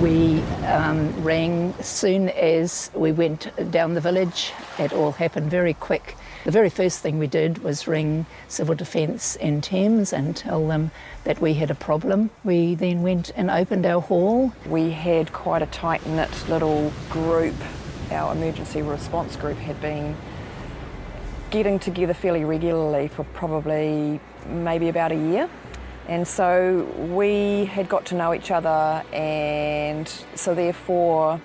We rang as soon as we went down the village. It all happened very quick. The very first thing we did was ring Civil Defence and Thames and tell them that we had a problem. We then went and opened our hall. We had quite a tight-knit little group. Our emergency response group had been getting together fairly regularly for probably maybe about a year. And so we had got to know each other, and so therefore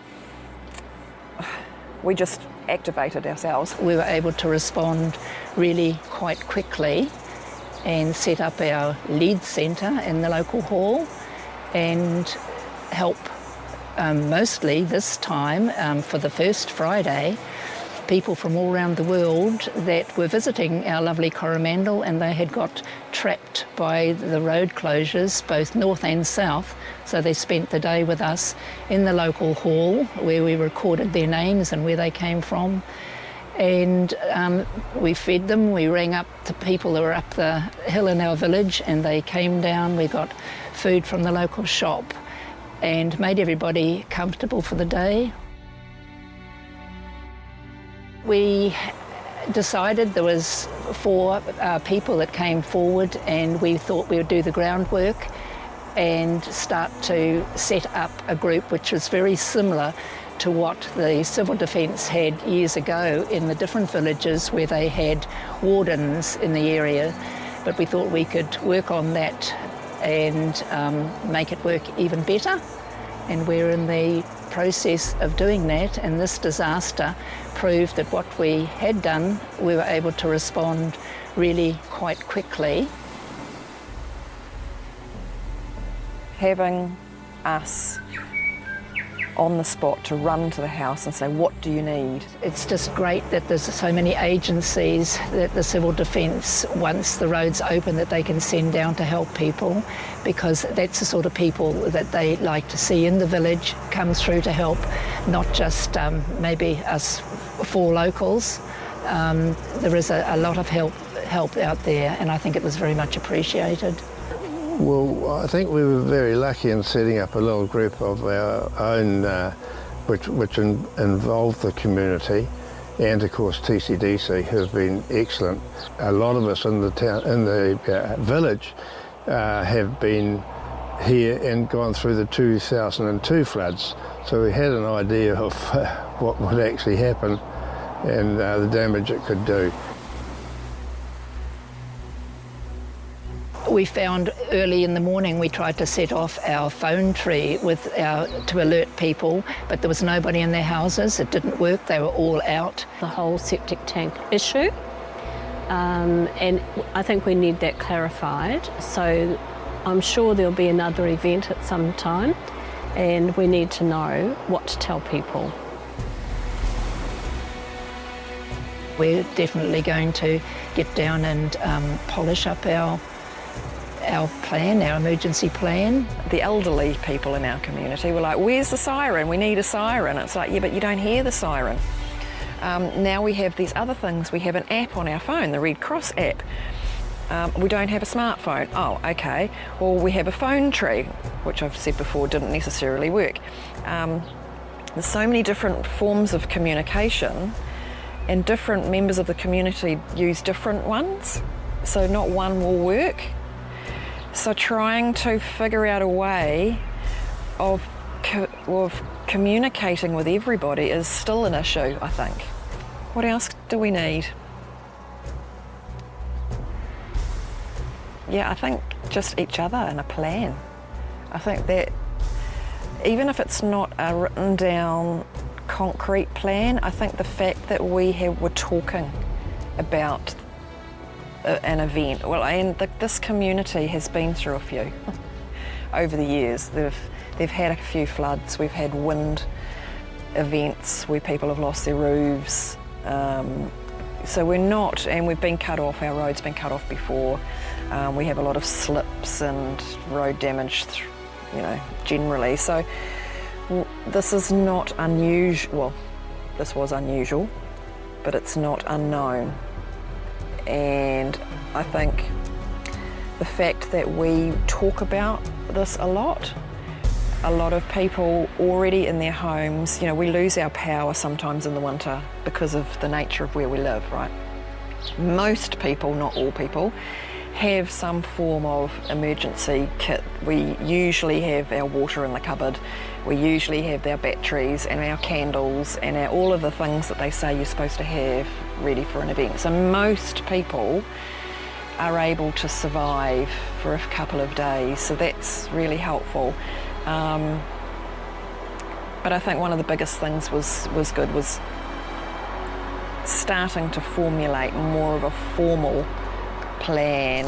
we just activated ourselves. We were able to respond really quite quickly and set up our lead centre in the local hall and help mostly this time for the first Friday people from all around the world that were visiting our lovely Coromandel, and they had got trapped by the road closures, both north and south. So they spent the day with us in the local hall where we recorded their names and where they came from. And we fed them. We rang up the people that were up the hill in our village, and they came down. We got food from the local shop and made everybody comfortable for the day. We decided there was 4 people that came forward, and we thought we would do the groundwork and start to set up a group which was very similar to what the Civil Defence had years ago in the different villages where they had wardens in the area. But we thought we could work on that and make it work even better. And we're in the process of doing that, and this disaster proved that what we had done, we were able to respond really quite quickly. Having us on the spot to run to the house and say, what do you need? It's just great that there's so many agencies that the Civil Defence, once the roads open, that they can send down to help people, because that's the sort of people that they like to see in the village come through to help, not just maybe us 4 locals. There is a lot of help out there, and I think it was very much appreciated. Well, I think we were very lucky in setting up a little group of our own, which involved the community, and of course TCDC have been excellent. A lot of us in the town, in the village, have been here and gone through the 2002 floods, so we had an idea of what would actually happen and the damage it could do. We found early in the morning we tried to set off our phone tree to alert people, but there was nobody in their houses. It didn't work. They were all out. The whole septic tank issue, and I think we need that clarified. So I'm sure there'll be another event at some time, and we need to know what to tell people. We're definitely going to get down and polish up our plan, our emergency plan. The elderly people in our community were like, where's the siren? We need a siren. It's like, yeah, but you don't hear the siren. Now we have these other things. We have an app on our phone, the Red Cross app. We don't have a smartphone. Oh, okay. Well, we have a phone tree, which I've said before didn't necessarily work. There's so many different forms of communication, and different members of the community use different ones, so not one will work. So trying to figure out a way of communicating with everybody is still an issue, I think. What else do we need? Yeah, I think just each other and a plan. I think that even if it's not a written down concrete plan, I think the fact that we're talking about an event. Well, and this community has been through a few over the years. They've had a few floods. We've had wind events where people have lost their roofs. So we're not, and we've been cut off. Our road's been cut off before. We have a lot of slips and road damage, generally. So this is not unusual. Well, this was unusual, but it's not unknown. And I think the fact that we talk about this a lot a lot of people already in their homes, you know, we lose our power sometimes in the winter because of the nature of where we live, right? Most people, not all people, have some form of emergency kit. We usually have our water in the cupboard, we usually have our batteries and our candles and all of the things that they say you're supposed to have ready for an event. So most people are able to survive for a couple of days, so that's really helpful. But I think one of the biggest things was starting to formulate more of a formal plan